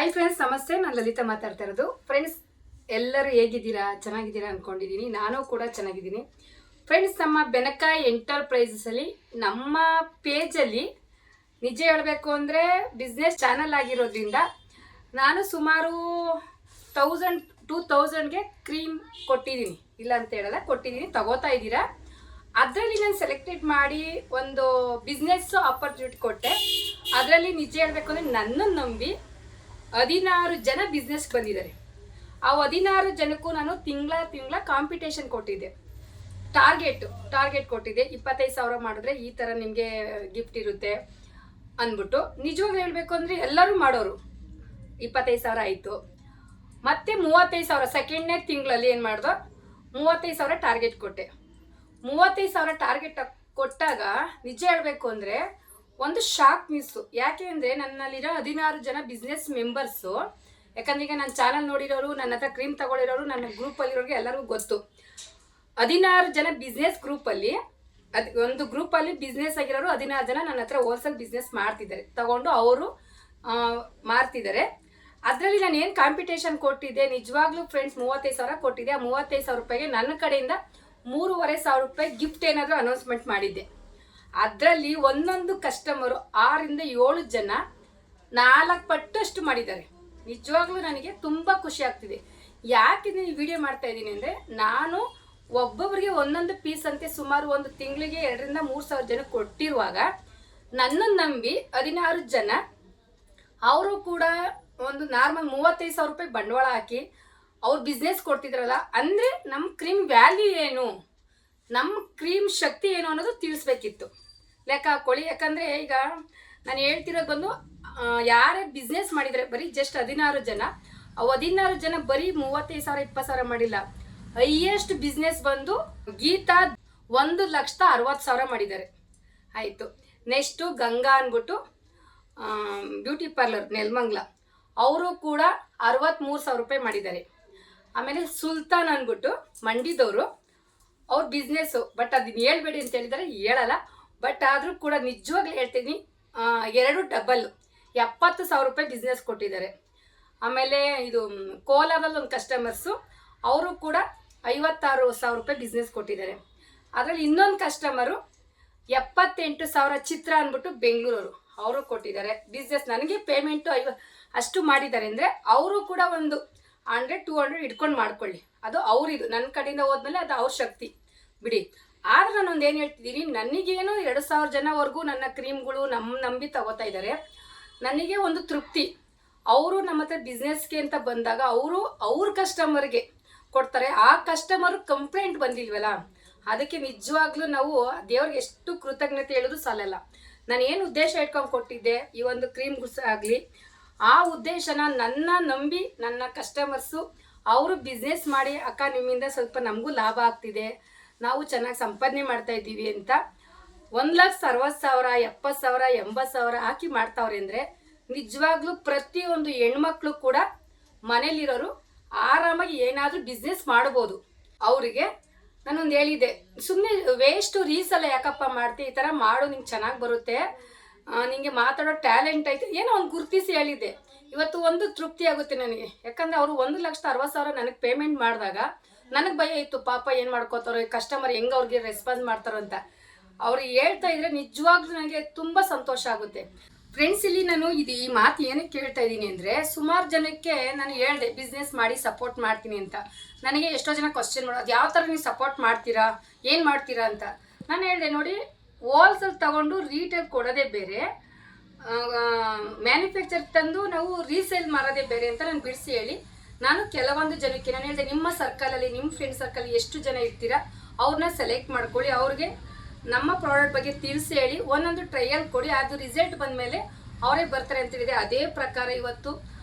Hi friends, ನಮಸ್ತೆ. ನಾನು ಲಲಿತಾ ಮಾತಾಡ್ತಾ ಇರೋದು. ಫ್ರೆಂಡ್ಸ್, ಎಲ್ಲರೂ ಹೇಗಿದ್ದೀರಾ? ಚೆನ್ನಾಗಿದ್ದೀರಾ ಅಂದ್ಕೊಂಡಿದ್ದೀನಿ. ನಾನು ಕೂಡ ಚೆನ್ನಾಗಿದ್ದೀನಿ. ಫ್ರೆಂಡ್ಸ್, ನಮ್ಮ ಬೆನಕಾಯಿ ಎಂಟರ್ಪ್ರೈಸಸಲ್ಲಿ ನಮ್ಮ ಪೇಜಲ್ಲಿ ನಿಜ ಹೇಳಬೇಕು ಅಂದರೆ ಬಿಸ್ನೆಸ್ ಚಾನಲ್ ಆಗಿರೋದ್ರಿಂದ ನಾನು ಸುಮಾರು 2000-2000ಗೆ ಕ್ರೀಮ್ ಕೊಟ್ಟಿದ್ದೀನಿ. ಇಲ್ಲ ಅಂತ ಹೇಳಲ್ಲ, ಕೊಟ್ಟಿದ್ದೀನಿ. ತಗೋತಾ ಇದ್ದೀರಾ. ಅದರಲ್ಲಿ ನಾನು ಸೆಲೆಕ್ಟೆಡ್ ಮಾಡಿ ಒಂದು ಬಿಸ್ನೆಸ್ ಆಪರ್ಚುನಿಟಿ ಕೊಟ್ಟೆ. ಅದರಲ್ಲಿ ನಿಜ ಹೇಳಬೇಕು ಅಂದರೆ ನನ್ನನ್ನು ನಂಬಿ 16 ಜನ ಬಿಸ್ನೆಸ್ಗೆ ಬಂದಿದ್ದಾರೆ. ಆ 16 ಜನಕ್ಕೂ ನಾನು ತಿಂಗಳ ಕಾಂಪಿಟೇಷನ್ ಕೊಟ್ಟಿದ್ದೆ. ಟಾರ್ಗೆಟ್ ಕೊಟ್ಟಿದ್ದೆ. 25,000 ಮಾಡಿದ್ರೆ ಈ ಥರ ನಿಮಗೆ ಗಿಫ್ಟ್ ಇರುತ್ತೆ ಅಂದ್ಬಿಟ್ಟು. ನಿಜವಾಗ್ಲೂ ಹೇಳಬೇಕು ಅಂದರೆ ಎಲ್ಲರೂ ಮಾಡೋರು. 25,000 ಆಯಿತು. ಮತ್ತೆ 35,000 ಸೆಕೆಂಡ್ನೇ ತಿಂಗಳಲ್ಲಿ ಏನು ಮಾಡ್ದೋ, 35,000 ಟಾರ್ಗೆಟ್ ಕೊಟ್ಟೆ. 35,000 ಟಾರ್ಗೆಟ್ ಕೊಟ್ಟಾಗ ನಿಜ ಹೇಳಬೇಕು ಅಂದರೆ ಒಂದು ಶಾಕ್ ಮಿಸ್ಸು. ಯಾಕೆ ಅಂದರೆ ನನ್ನಲ್ಲಿರೋ 16 ಜನ ಬಿಸ್ನೆಸ್ ಮೆಂಬರ್ಸು, ಯಾಕಂದ್ರೆ ಈಗ ನನ್ನ ಚಾನಲ್ ನೋಡಿರೋರು, ನನ್ನ ಹತ್ರ ಕ್ರೀಮ್ ತಗೊಳ್ಳಿರೋರು, ನನ್ನ ಗ್ರೂಪಲ್ಲಿರೋರಿಗೆ ಎಲ್ಲರಿಗೂ ಗೊತ್ತು. 16 ಜನ ಬಿಸ್ನೆಸ್ ಗ್ರೂಪಲ್ಲಿ ಒಂದು ಗ್ರೂಪಲ್ಲಿ ಬಿಸ್ನೆಸ್ ಆಗಿರೋರು 16 ಜನ ನನ್ನ ಹತ್ರ ಹೋಲ್ಸೇಲ್ ಬಿಸ್ನೆಸ್ ಮಾಡ್ತಿದ್ದಾರೆ, ತಗೊಂಡು ಅವರು ಮಾರ್ತಿದ್ದಾರೆ. ಅದರಲ್ಲಿ ನಾನು ಏನು ಕಾಂಪಿಟೇಷನ್ ಕೊಟ್ಟಿದ್ದೆ, ನಿಜವಾಗ್ಲೂ ಫ್ರೆಂಡ್ಸ್ 35,000 ಕೊಟ್ಟಿದ್ದೆ. ಆ 35,000 ರೂಪಾಯಿಗೆ ನನ್ನ ಕಡೆಯಿಂದ 3,500 ರೂಪಾಯಿ ಗಿಫ್ಟ್ ಏನಾದರೂ ಅನೌನ್ಸ್ಮೆಂಟ್ ಮಾಡಿದ್ದೆ. ಅದರಲ್ಲಿ ಒಂದೊಂದು ಕಸ್ಟಮರು 6-7 ಜನ 4 ಪಟ್ಟಷ್ಟು ಮಾಡಿದ್ದಾರೆ. ನಿಜವಾಗ್ಲೂ ನನಗೆ ತುಂಬ ಖುಷಿ ಆಗ್ತಿದೆ. ಯಾಕೆ ಈ ವಿಡಿಯೋ ಮಾಡ್ತಾ ಇದ್ದೀನಿ ಅಂದರೆ, ನಾನು ಒಬ್ಬೊಬ್ಬರಿಗೆ ಒಂದೊಂದು ಪೀಸ್ ಅಂತೆ ಸುಮಾರು ಒಂದು ತಿಂಗಳಿಗೆ 2,000-3,000 ಜನ ಕೊಟ್ಟಿರುವಾಗ ನನ್ನನ್ನು ನಂಬಿ 16 ಜನ ಅವರು ಕೂಡ ಒಂದು ನಾರ್ಮಲ್ 35,000 ರೂಪಾಯಿ ಬಂಡವಾಳ ಹಾಕಿ ಅವ್ರು ಬಿಸ್ನೆಸ್ ಕೊಡ್ತಿದ್ರಲ್ಲ. ಅಂದರೆ ನಮ್ಮ ಕ್ರೀಮ್ ವ್ಯಾಲ್ಯೂ ಏನು, ನಮ್ಮ ಕ್ರೀಮ್ ಶಕ್ತಿ ಏನು ಅನ್ನೋದು ತಿಳಿಸ್ಬೇಕಿತ್ತು. ಲೆಕ್ಕ ಹಾಕ್ಕೊಳ್ಳಿ. ಯಾಕಂದರೆ ಈಗ ನಾನು ಹೇಳ್ತಿರೋದು ಬಂದು ಯಾರೇ ಬಿಸ್ನೆಸ್ ಮಾಡಿದರೆ ಬರೀ ಜಸ್ಟ್ 16 ಜನ, 16 ಜನ ಬರೀ 35,000 20,000 ಮಾಡಿಲ್ಲ. ಹೈಯೆಸ್ಟ್ ಬಿಸ್ನೆಸ್ ಬಂದು ಗೀತಾ 1,60,000 ಮಾಡಿದ್ದಾರೆ. ಆಯಿತು. ನೆಕ್ಸ್ಟು ಗಂಗಾ ಅಂದ್ಬಿಟ್ಟು ಬ್ಯೂಟಿ ಪಾರ್ಲರ್ ನೆಲಮಂಗ್ಲ, ಅವರು ಕೂಡ 63,000 ರೂಪಾಯಿ ಮಾಡಿದ್ದಾರೆ. ಆಮೇಲೆ ಸುಲ್ತಾನ್ ಅಂದ್ಬಿಟ್ಟು ಮಂಡಿದವರು, ಅವ್ರ ಬಿಸ್ನೆಸ್ಸು, ಬಟ್ ಅದನ್ನ ಹೇಳ್ಬೇಡಿ ಅಂತ ಹೇಳಿದರೆ ಹೇಳಲ್ಲ. ಬಟ್ ಆದರೂ ಕೂಡ ನಿಜವಾಗ್ಲೂ ಹೇಳ್ತೀನಿ, 2 ಡಬಲ್ 70,000 ರೂಪಾಯಿ ಬಿಸ್ನೆಸ್ ಕೊಟ್ಟಿದ್ದಾರೆ. ಆಮೇಲೆ ಇದು ಕೋಲಾರಲ್ಲಿ ಒಂದು ಕಸ್ಟಮರ್ಸು, ಅವರು ಕೂಡ 56,000 ರೂಪಾಯಿ ಬಿಸ್ನೆಸ್ ಕೊಟ್ಟಿದ್ದಾರೆ. ಅದರಲ್ಲಿ ಇನ್ನೊಂದು ಕಸ್ಟಮರು 78,000 ಚಿತ್ರ ಅಂದ್ಬಿಟ್ಟು ಬೆಂಗಳೂರವರು, ಅವರು ಕೊಟ್ಟಿದ್ದಾರೆ ಬಿಸ್ನೆಸ್. ನನಗೆ ಪೇಮೆಂಟು ಅಷ್ಟು ಮಾಡಿದ್ದಾರೆ ಅಂದರೆ ಅವರು ಕೂಡ ಒಂದು 100-200 ಇಟ್ಕೊಂಡು ಮಾಡ್ಕೊಳ್ಳಿ. ಅದು ಅವರಿದು, ನನ್ನ ಕಡೆಯಿಂದ ಹೋದ್ಮೇಲೆ ಅದು ಅವ್ರ ಶಕ್ತಿ ಬಿಡಿ. ಆದರೆ ನಾನೊಂದು ಏನು ಹೇಳ್ತಿದ್ದೀನಿ, ನನಗೇನು 2,000 ಜನವರೆಗೂ ನನ್ನ ಕ್ರೀಮ್ಗಳು ನಂಬಿ ತಗೋತಾ ಇದ್ದಾರೆ. ನನಗೆ ಒಂದು ತೃಪ್ತಿ. ಅವರು ನಮ್ಮ ಹತ್ರ ಬಿಸ್ನೆಸ್ಗೆ ಅಂತ ಬಂದಾಗ ಅವ್ರ ಕಸ್ಟಮರ್ಗೆ ಕೊಡ್ತಾರೆ. ಆ ಕಸ್ಟಮರು ಕಂಪ್ಲೇಂಟ್ ಬಂದಿಲ್ವಲ್ಲ, ಅದಕ್ಕೆ ನಿಜವಾಗ್ಲೂ ನಾವು ದೇವ್ರಿಗೆ ಎಷ್ಟು ಕೃತಜ್ಞತೆ ಹೇಳೋದು ಸಾಲಲ್ಲ. ನಾನು ಏನು ಉದ್ದೇಶ ಇಟ್ಕೊಂಡು ಕೊಟ್ಟಿದ್ದೆ, ಈ ಒಂದು ಕ್ರೀಮ್ ಆಗಲಿ, ಆ ಉದ್ದೇಶನ ನನ್ನ ನಂಬಿ ನನ್ನ ಕಸ್ಟಮರ್ಸು ಅವರು ಬಿಸ್ನೆಸ್ ಮಾಡಿ, ಅಕ್ಕ ನಿಮ್ಮಿಂದ ಸ್ವಲ್ಪ ನಮಗೂ ಲಾಭ ಆಗ್ತಿದೆ, ನಾವು ಚೆನ್ನಾಗಿ ಸಂಪಾದನೆ ಮಾಡ್ತಾ ಇದ್ದೀವಿ ಅಂತ 1,60,000 70,000 80,000 ಹಾಕಿ ಮಾಡ್ತಾವ್ರೆ ಅಂದರೆ ನಿಜವಾಗ್ಲೂ ಪ್ರತಿಯೊಂದು ಹೆಣ್ಮಕ್ಳು ಕೂಡ ಮನೇಲಿರೋರು ಆರಾಮಾಗಿ ಏನಾದರೂ ಬಿಸ್ನೆಸ್ ಮಾಡ್ಬೋದು. ಅವರಿಗೆ ನಾನೊಂದು ಹೇಳಿದ್ದೆ, ಸುಮ್ಮನೆ ವೇಸ್ಟು ರೀಸಲ್ಲ ಯಾಕಪ್ಪ ಮಾಡ್ತೀವಿ, ಈ ಥರ ಮಾಡು, ನಿಂಗೆ ಚೆನ್ನಾಗಿ ಬರುತ್ತೆ, ನಿಮಗೆ ಮಾತಾಡೋ ಟ್ಯಾಲೆಂಟ್ ಐತೆ, ಏನೋ ಒಂದು ಗುರುತಿಸಿ ಹೇಳಿದ್ದೆ. ಇವತ್ತು ಒಂದು ತೃಪ್ತಿ ಆಗುತ್ತೆ ನನಗೆ. ಯಾಕಂದರೆ ಅವರು 1,60,000 ನನಗೆ ಪೇಮೆಂಟ್ ಮಾಡಿದಾಗ ನನಗೆ ಭಯ ಇತ್ತು, ಪಾಪ ಏನು ಮಾಡ್ಕೋತಾರೋ, ಕಸ್ಟಮರ್ ಹೆಂಗೆ ಅವ್ರಿಗೆ ರೆಸ್ಪಾನ್ಸ್ ಮಾಡ್ತಾರೋ ಅಂತ. ಅವ್ರು ಹೇಳ್ತಾ ಇದ್ರೆ ನಿಜವಾಗ್ಲೂ ನನಗೆ ತುಂಬ ಸಂತೋಷ ಆಗುತ್ತೆ. ಫ್ರೆಂಡ್ಸ್, ಇಲ್ಲಿ ನಾನು ಈ ಮಾತು ಏನಕ್ಕೆ ಕೇಳ್ತಾ ಇದ್ದೀನಿ ಅಂದರೆ, ಸುಮಾರು ಜನಕ್ಕೆ ನಾನು ಹೇಳಿದೆ ಬಿಸ್ನೆಸ್ ಮಾಡಿ ಸಪೋರ್ಟ್ ಮಾಡ್ತೀನಿ ಅಂತ. ನನಗೆ ಎಷ್ಟೋ ಜನ ಕ್ವಶನ್ ಮಾಡೋದು, ಯಾವ ಥರ ನೀವು ಸಪೋರ್ಟ್ ಮಾಡ್ತೀರಾ, ಏನು ಮಾಡ್ತೀರಾ ಅಂತ. ನಾನು ಹೇಳಿದೆ, ನೋಡಿ, ಹೋಲ್ಸೇಲ್ ತಗೊಂಡು ರೀಟೇಲ್ ಕೊಡೋದೇ ಬೇರೆ, ಮ್ಯಾನುಫ್ಯಾಕ್ಚರ್ ತಂದು ನಾವು ರೀಸೇಲ್ ಮಾರೋದೇ ಬೇರೆ ಅಂತ ನಾನು ಬಿಡಿಸಿ ಹೇಳಿ, ನಾನು ಕೆಲವೊಂದು ಜನಕ್ಕೆ ನಾನು ಹೇಳಿದೆ, ನಿಮ್ಮ ಸರ್ಕಲಲ್ಲಿ, ನಿಮ್ಮ ಫ್ರೆಂಡ್ ಸರ್ಕಲ್ ಎಷ್ಟು ಜನ ಇರ್ತೀರಾ ಅವ್ರನ್ನ ಸೆಲೆಕ್ಟ್ ಮಾಡ್ಕೊಳ್ಳಿ, ಅವ್ರಿಗೆ ನಮ್ಮ ಪ್ರಾಡಕ್ಟ್ ಬಗ್ಗೆ ತಿಳಿಸಿ ಹೇಳಿ, ಒಂದೊಂದು ಟ್ರಯಲ್ ಕೊಡಿ, ಅದು ರಿಸಲ್ಟ್ ಬಂದ ಮೇಲೆ ಅವರೇ ಬರ್ತಾರೆ ಅಂತ ಹೇಳಿದೆ. ಅದೇ ಪ್ರಕಾರ ಇವತ್ತು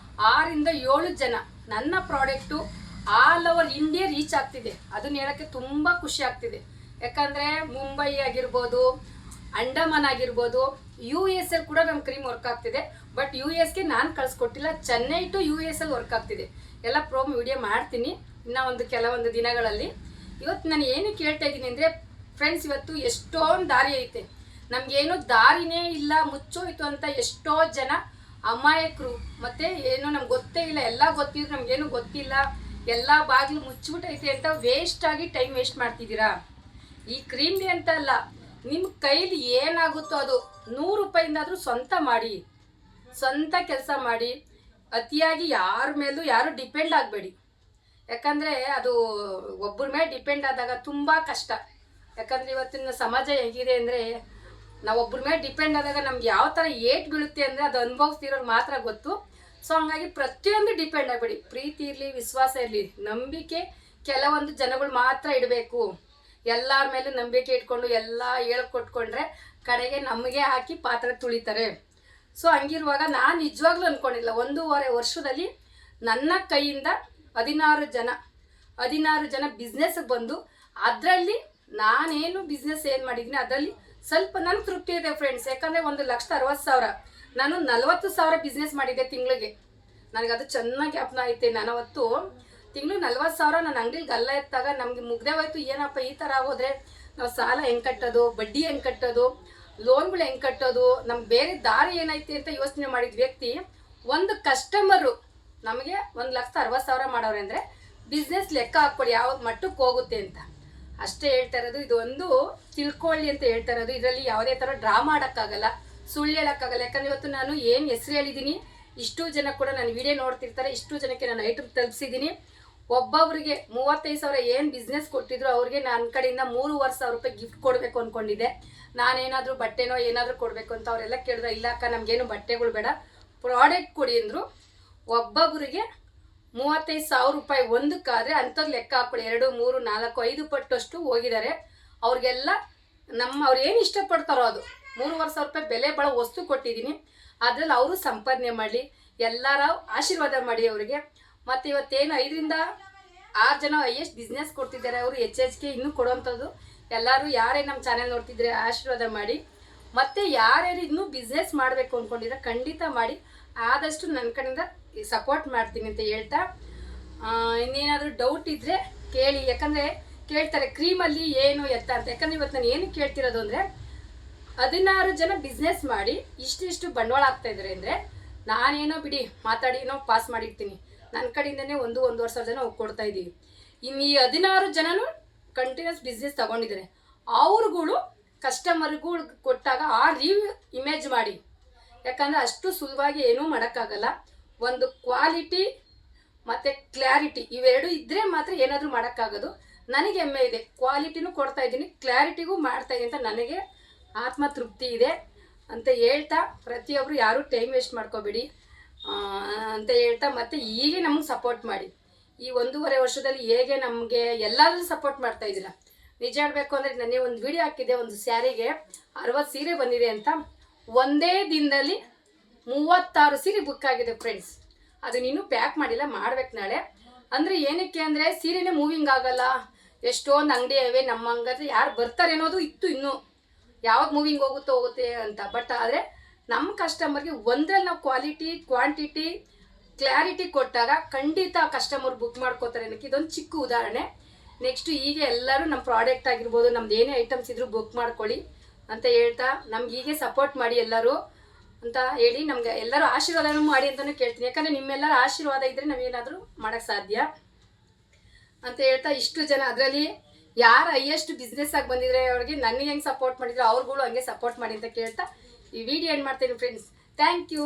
6-7 ಜನ ನನ್ನ product all over India reach ಆಗ್ತಿದೆ. ಅದನ್ನ ಹೇಳೋಕ್ಕೆ ತುಂಬ ಖುಷಿ ಆಗ್ತಿದೆ. ಯಾಕಂದರೆ ಮುಂಬೈ ಆಗಿರ್ಬೋದು, ಅಂಡಮಾನ್ ಆಗಿರ್ಬೋದು, US ಕೂಡ ನಮ್ಮ ಕ್ರೀಮ್ ವರ್ಕ್ ಆಗ್ತಿದೆ. ಬಟ್ US ನಾನು ಕಳಿಸ್ಕೊಟ್ಟಿಲ್ಲ, ಚೆನ್ನೈ ಟು US ವರ್ಕ್ ಆಗ್ತಿದೆ. ಎಲ್ಲ ಪ್ರೋಮ್ ವಿಡಿಯೋ ಮಾಡ್ತೀನಿ ಇನ್ನೂ ಕೆಲವೊಂದು ದಿನಗಳಲ್ಲಿ. ಇವತ್ತು ನಾನು ಏನು ಕೇಳ್ತಾ ಇದ್ದೀನಿ ಅಂದರೆ, ಫ್ರೆಂಡ್ಸ್, ಇವತ್ತು ಎಷ್ಟೊಂದು ದಾರಿ ಐತೆ, ನಮಗೇನು ದಾರಿನೇ ಇಲ್ಲ, ಮುಚ್ಚೋಯ್ತು ಅಂತ ಎಷ್ಟೋ ಜನ ಅಮಾಯಕರು, ಮತ್ತು ಏನೋ ನಮ್ಗೆ ಗೊತ್ತೇ ಇಲ್ಲ, ಎಲ್ಲ ಗೊತ್ತಿದ್ರು ನಮಗೇನು ಗೊತ್ತಿಲ್ಲ, ಎಲ್ಲ ಬಾಗಿಲು ಮುಚ್ಚಿಬಿಟ್ಟೈತೆ ಅಂತ ವೇಸ್ಟಾಗಿ ಟೈಮ್ ವೇಸ್ಟ್ ಮಾಡ್ತಿದ್ದೀರಾ. ಈ ಕ್ರೀಮ್ಗೆ ಅಂತ ಅಲ್ಲ, ನಿಮ್ಮ ಕೈಲಿ ಏನಾಗುತ್ತೋ ಅದು 100 ರೂಪಾಯಿಂದಾದರೂ ಸ್ವಂತ ಮಾಡಿ, ಸ್ವಂತ ಕೆಲಸ ಮಾಡಿ. ಅತಿಯಾಗಿ ಯಾರ ಮೇಲೂ ಯಾರು ಡಿಪೆಂಡ್ ಆಗಬೇಡಿ. ಯಾಕಂದರೆ ಅದು ಒಬ್ಬರ ಮೇಲೆ ಡಿಪೆಂಡ್ ಆದಾಗ ತುಂಬ ಕಷ್ಟ. ಯಾಕಂದರೆ ಇವತ್ತಿನ ಸಮಾಜ ಹೇಗಿದೆ ಅಂದರೆ, ನಾವು ಒಬ್ಬರ ಮೇಲೆ ಡಿಪೆಂಡ್ ಆದಾಗ ನಮ್ಗೆ ಯಾವ ಥರ ಏಟ್ ಬೀಳುತ್ತೆ ಅಂದರೆ ಅದು ಅನುಭವಿಸ್ತಿರೋರು ಮಾತ್ರ ಗೊತ್ತು. ಸೊ ಹಂಗಾಗಿ ಪ್ರತಿಯೊಂದು ಡಿಪೆಂಡ್ ಆಗಬೇಡಿ. ಪ್ರೀತಿ ಇರಲಿ, ವಿಶ್ವಾಸ ಇರಲಿ, ನಂಬಿಕೆ ಕೆಲವೊಂದು ಜನಗಳು ಮಾತ್ರ ಇಡಬೇಕು. ಎಲ್ಲರ ಮೇಲೂ ನಂಬಿಕೆ ಇಟ್ಕೊಂಡು ಎಲ್ಲ ಹೇಳ್ಕೊಟ್ಕೊಂಡ್ರೆ ಕಡೆಗೆ ನಮಗೆ ಹಾಕಿ ಪಾತ್ರೆ ತುಳಿತಾರೆ. ಸೊ ಹಂಗಿರುವಾಗ ನಾನು ನಿಜವಾಗ್ಲೂ ಅಂದ್ಕೊಂಡಿಲ್ಲ, 1.5 ವರ್ಷದಲ್ಲಿ ನನ್ನ ಕೈಯಿಂದ 16 ಜನ ಬಿಸ್ನೆಸ್ಗೆ ಬಂದು ಅದರಲ್ಲಿ ನಾನೇನು ಬಿಸ್ನೆಸ್ ಏನು ಮಾಡಿದ್ದೀನಿ ಅದರಲ್ಲಿ ಸ್ವಲ್ಪ ನನಗೆ ತೃಪ್ತಿ ಇದೆ ಫ್ರೆಂಡ್ಸ್. ಯಾಕಂದರೆ 1,60,000 ನಾನು 40,000 ಬಿಸ್ನೆಸ್ ಮಾಡಿದ್ದೆ ತಿಂಗಳಿಗೆ. ನನಗದು ಚೆನ್ನಾಗಿ ಜ್ಞಾಪನ ಐತೆ. ನಾನು ಅವತ್ತು ತಿಂಗಳು 40,000 ನನ್ನ ಅಂಗಡಿಲಿ ಗಲ್ಲ ಎತ್ತಾಗ ನಮಗೆ ಮುಗ್ದೇ ಹೋಯ್ತು. ಏನಪ್ಪ ಈ ಥರ ಆಗೋದ್ರೆ ನಾವು ಸಾಲ ಹೆಂಗೆ ಕಟ್ಟೋದು, ಬಡ್ಡಿ ಹೆಂಗೆ ಕಟ್ಟೋದು, ಲೋನ್ಗಳು ಹೆಂಗೆ ಕಟ್ಟೋದು, ನಮ್ಗೆ ಬೇರೆ ದಾರಿ ಏನೈತೆ ಅಂತ ಯೋಚನೆ ಮಾಡಿದ ವ್ಯಕ್ತಿ ಒಂದು ಕಸ್ಟಮರು ನಮಗೆ 1,60,000 ಮಾಡೋರೆ ಅಂದರೆ ಬಿಸ್ನೆಸ್ ಲೆಕ್ಕ ಹಾಕ್ಕೊಡಿ ಯಾವ್ದು ಮಟ್ಟಕ್ಕೆ ಹೋಗುತ್ತೆ ಅಂತ. ಅಷ್ಟೇ ಹೇಳ್ತಾ ಇರೋದು. ಇದು ಒಂದು ತಿಳ್ಕೊಳ್ಳಿ ಅಂತ ಹೇಳ್ತಾ ಇರೋದು. ಇದರಲ್ಲಿ ಯಾವುದೇ ಥರ ಡ್ರಾ ಮಾಡೋಕ್ಕಾಗಲ್ಲ, ಸುಳ್ಳು ಹೇಳೋಕ್ಕಾಗಲ್ಲ. ಯಾಕಂದರೆ ಇವತ್ತು ನಾನು ಏನು ಹೆಸರು ಹೇಳಿದ್ದೀನಿ, ಇಷ್ಟು ಜನ ಕೂಡ ನಾನು ವಿಡಿಯೋ ನೋಡ್ತಿರ್ತಾರೆ, ಇಷ್ಟು ಜನಕ್ಕೆ ನಾನು ಐಟಮ್ ತಲುಪಿಸಿದ್ದೀನಿ. ಒಬ್ಬೊಬ್ಬರಿಗೆ 35,000 ಏನು ಬಿಸ್ನೆಸ್ ಕೊಟ್ಟಿದ್ರು ಅವ್ರಿಗೆ ನನ್ನ ಕಡೆಯಿಂದ 3,500 ರೂಪಾಯಿ ಗಿಫ್ಟ್ ಕೊಡಬೇಕು ಅಂದ್ಕೊಂಡಿದ್ದೆ. ನಾನೇನಾದರೂ ಬಟ್ಟೆನೋ ಏನಾದರೂ ಕೊಡಬೇಕು ಅಂತ ಅವರೆಲ್ಲ ಕೇಳಿದ್ರೆ, ಇಲ್ಲ ಅಕ್ಕ ನಮಗೇನು ಬಟ್ಟೆಗಳು ಬೇಡ, ಪ್ರಾಡಕ್ಟ್ ಕೊಡಿ ಅಂದರು. ಒಬ್ಬೊಬ್ಬರಿಗೆ 35,000 ರೂಪಾಯಿ ಒಂದಕ್ಕಾದರೆ ಅಂಥದ್ದು ಲೆಕ್ಕ ಹಾಕ್ಕೊಳ್ಳಿ, 2, 3, 4, 5 ಪಟ್ಟಷ್ಟು ಹೋಗಿದ್ದಾರೆ. ಅವ್ರಿಗೆಲ್ಲ ಅವ್ರು ಏನು ಇಷ್ಟಪಡ್ತಾರೋ ಅದು 3,500 ರೂಪಾಯಿ ಬೆಲೆ ಬಾಳೋ ವಸ್ತು ಕೊಟ್ಟಿದ್ದೀನಿ. ಅದ್ರಲ್ಲಿ ಅವರು ಸಂಪಾದನೆ ಮಾಡಲಿ, ಎಲ್ಲರ ಆಶೀರ್ವಾದ ಮಾಡಿ ಅವರಿಗೆ. ಮತ್ತು ಇವತ್ತೇನು 5ರಿಂದ 6 ಜನ ಹೈಯೆಸ್ಟ್ ಬಿಸ್ನೆಸ್ ಕೊಡ್ತಿದ್ದಾರೆ, ಅವರು ಹೆಚ್ಚಿಗೆ ಇನ್ನೂ ಕೊಡುವಂಥದ್ದು. ಎಲ್ಲರೂ ಯಾರೇ ನಮ್ಮ ಚಾನೆಲ್ ನೋಡ್ತಿದ್ರೆ ಆಶೀರ್ವಾದ ಮಾಡಿ. ಮತ್ತು ಯಾರ್ಯಾರು ಇನ್ನೂ ಬಿಸ್ನೆಸ್ ಮಾಡಬೇಕು ಅಂದ್ಕೊಂಡಿದ್ರೆ ಖಂಡಿತ ಮಾಡಿ, ಆದಷ್ಟು ನನ್ನ ಕಡೆಯಿಂದ ಸಪೋರ್ಟ್ ಮಾಡ್ತೀನಿ ಅಂತ ಹೇಳ್ತಾ, ಇನ್ನೇನಾದರೂ ಡೌಟ್ ಇದ್ದರೆ ಕೇಳಿ. ಯಾಕಂದರೆ ಕೇಳ್ತಾರೆ ಕ್ರೀಮಲ್ಲಿ ಏನು ಎತ್ತ ಅಂತ. ಯಾಕಂದರೆ ಇವತ್ತು ನಾನು ಏನು ಕೇಳ್ತಿರೋದು ಅಂದರೆ, 16 ಜನ ಬಿಸ್ನೆಸ್ ಮಾಡಿ ಇಷ್ಟು ಬಂಡವಾಳ ಆಗ್ತಾಯಿದ್ದಾರೆ ಅಂದರೆ, ನಾನೇನೋ ಬಿಡಿ ಮಾತಾಡಿ ಏನೋ ಪಾಸ್ ಮಾಡಿರ್ತೀನಿ, ನನ್ನ ಕಡೆಯಿಂದನೇ 1-1.5 ಸಾವಿರ ಜನ ಕೊಡ್ತಾ ಇದ್ದೀವಿ. ಇನ್ನು ಈ 16 ಜನನು ಕಂಟಿನ್ಯೂಸ್ ಬಿಸ್ನೆಸ್ ತೊಗೊಂಡಿದ್ದಾರೆ. ಅವ್ರುಗಳು ಕಸ್ಟಮರ್ಗಳು ಕೊಟ್ಟಾಗ ಆ ರಿವ್ಯೂ ಇಮೇಜ್ ಮಾಡಿ. ಯಾಕಂದರೆ ಅಷ್ಟು ಸುಲಭವಾಗಿ ಏನೂ ಮಾಡೋಕ್ಕಾಗಲ್ಲ. ಒಂದು ಕ್ವಾಲಿಟಿ ಮತ್ತು ಕ್ಲಾರಿಟಿ ಇವೆರಡು ಇದ್ದರೆ ಮಾತ್ರ ಏನಾದರೂ ಮಾಡೋಕ್ಕಾಗೋದು. ನನಗೆ ಹೆಮ್ಮೆ ಇದೆ, ಕ್ವಾಲಿಟಿನೂ ಕೊಡ್ತಾ ಇದ್ದೀನಿ, ಕ್ಲಾರಿಟಿಗೂ ಮಾಡ್ತಾಯಿದ್ದೀನಿ ಅಂತ ನನಗೆ ಆತ್ಮ ತೃಪ್ತಿ ಇದೆ ಅಂತ ಹೇಳ್ತಾ, ಪ್ರತಿಯೊಬ್ಬರು ಯಾರೂ ಟೈಮ್ ವೇಸ್ಟ್ ಮಾಡ್ಕೋಬೇಡಿ ಅಂತ ಹೇಳ್ತಾ, ಮತ್ತು ಹೀಗೆ ನಮಗೆ ಸಪೋರ್ಟ್ ಮಾಡಿ. ಈ 1.5 ವರ್ಷದಲ್ಲಿ ಹೇಗೆ ನಮಗೆ ಎಲ್ಲಾದರೂ ಸಪೋರ್ಟ್ ಮಾಡ್ತಾ ಇದ್ದೀರಾ. ನಿಜ ಹೇಳಬೇಕು ಅಂದರೆ, ನನಗೆ ಒಂದು ವಿಡಿಯೋ ಹಾಕಿದ್ದೆ, ಒಂದು ಸ್ಯಾರಿಗೆ 60 ಸೀರೆ ಬಂದಿದೆ ಅಂತ. ಒಂದೇ ದಿನದಲ್ಲಿ 36 ಸೀರೆ ಬುಕ್ ಆಗಿದೆ ಫ್ರೆಂಡ್ಸ್. ಅದು ನೀನು ಪ್ಯಾಕ್ ಮಾಡಿಲ್ಲ, ಮಾಡ್ಬೇಕು ನಾಳೆ. ಅಂದರೆ ಏನಕ್ಕೆ ಅಂದರೆ ಸೀರೆನೇ ಮೂವಿಂಗ್ ಆಗಲ್ಲ, ಎಷ್ಟೊಂದು ಅಂಗಡಿ ಇವೆ ನಮ್ಮ ಹಂಗಾದ್ರೆ ಯಾರು ಬರ್ತಾರೆ ಅನ್ನೋದು ಇತ್ತು. ಇನ್ನೂ ಯಾವಾಗ ಮೂವಿಂಗ್ ಹೋಗುತ್ತೆ ಅಂತ. ಬಟ್ ಆದರೆ ನಮ್ಮ ಕಸ್ಟಮರ್ಗೆ ಒಂದರಲ್ಲಿ ನಾವು ಕ್ವಾಲಿಟಿ, ಕ್ವಾಂಟಿಟಿ, ಕ್ಲಾರಿಟಿ ಕೊಟ್ಟಾಗ ಖಂಡಿತ ಕಸ್ಟಮರ್ ಬುಕ್ ಮಾಡ್ಕೋತಾರೆ ಅನ್ನೋಕ್ಕೆ ಇದೊಂದು ಚಿಕ್ಕ ಉದಾಹರಣೆ. ನೆಕ್ಸ್ಟು ಹೀಗೆ ಎಲ್ಲರೂ ನಮ್ಮ ಪ್ರಾಡಕ್ಟ್ ಆಗಿರ್ಬೋದು, ನಮ್ದು ಏನೇ ಐಟಮ್ಸ್ ಇದ್ರೂ ಬುಕ್ ಮಾಡ್ಕೊಳ್ಳಿ ಅಂತ ಹೇಳ್ತಾ, ನಮ್ಗೆ ಹೀಗೆ ಸಪೋರ್ಟ್ ಮಾಡಿ ಎಲ್ಲರೂ ಅಂತ ಹೇಳಿ, ನಮ್ಗೆ ಎಲ್ಲರೂ ಆಶೀರ್ವಾದನೂ ಮಾಡಿ ಅಂತಲೂ ಕೇಳ್ತೀನಿ. ಯಾಕಂದರೆ ನಿಮ್ಮೆಲ್ಲರ ಆಶೀರ್ವಾದ ಇದ್ದರೆ ನಾವೇನಾದರೂ ಮಾಡೋಕ್ಕೆ ಸಾಧ್ಯ ಅಂತ ಹೇಳ್ತಾ, ಇಷ್ಟು ಜನ ಅದರಲ್ಲಿ ಯಾರು ಹೈಯೆಸ್ಟ್ ಬಿಸ್ನೆಸ್ ಆಗಿ ಬಂದಿದ್ರೆ ಅವ್ರಿಗೆ ನನಗೆ ಹೆಂಗೆ ಸಪೋರ್ಟ್ ಮಾಡಿದ್ರು ಅವ್ರುಗಳು ಹಂಗೆ ಸಪೋರ್ಟ್ ಮಾಡಿ ಅಂತ ಕೇಳ್ತಾ ಈ ವಿಡಿಯೋ ಏನು ಮಾಡ್ತೀನಿ ಫ್ರೆಂಡ್ಸ್. Thank you.